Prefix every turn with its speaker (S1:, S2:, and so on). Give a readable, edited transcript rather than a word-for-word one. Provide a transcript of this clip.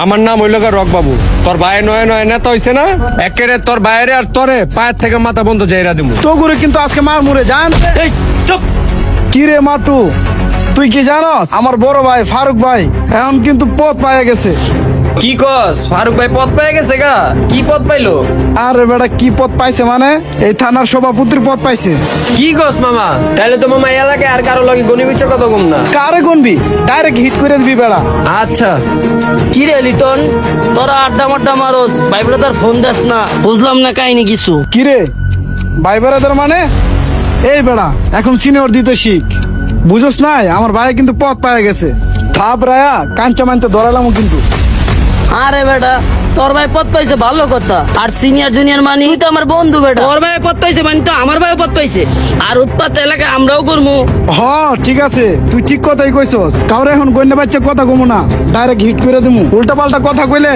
S1: আমার নাম হইল রক বাবু। তোর ভাই নয় নয় নেতা হইছে না, একেরে তোর বাইরে আর তোরে পায়ের থেকে মাথা বন্ধ যাইরা দিমু।
S2: তো করে কিন্তু আজকে মার মুড়ে জান।
S3: এই চুপ।
S2: কি রে মাটু, তুই কি জানস আমার বড় ভাই ফারুক ভাই এখন কিন্তু পথ পাইয়া গেছে।
S3: কি কস? ফারুক ভাই পদ পেয়ে গেছে গা? কি পদ পাইলো?
S2: আরে বেটা কি পদ পাইছে মানে এই থানার সভাপতির পদ পাইছে।
S3: কি কস মামা? তাহলে তো মামা এই এলাকায় আর কারো লগে গনি বিচে কত কম না।
S2: কারে গুনবি, ডাইরেক্ট হিট করে দিবি বেড়া।
S3: আচ্ছা
S4: কি রে লিটন, তোরা আড্ডা মাড্ডা মারোস, ভাই ব্রাদার ফোন দেস না, বুঝলাম না কাহিনী কিছু।
S2: কি রে ভাই বেড়াদের মানে এই বেড়া এখন সিনিয়র দিতে শিখ, বুঝোস নাই আমার ভাই কিন্তু পথ পাইয়া গেছে। ভাব রায়া কাঞ্চা মানতে ধরালাম কিন্তু।
S4: আরে বেটা তোর ভাই পদ পাইছে ভালো কথা, আর সিনিয়র জুনিয়র মানে তুই তো আমার বন্ধু বেটা, তোর ভাই পদ পাইছে মানে তো আমার ভাই পদ পাইছে, আর উৎপাত এলাকায় আমরাও করবো।
S2: হ ঠিক আছে তুই ঠিক কথাই কইছস, কাউরে এখন গন্যা বাচ্চা কথা কমু না, ডাইরেক্ট হিট করে দিমু। উল্টা পাল্টা কথা কইলে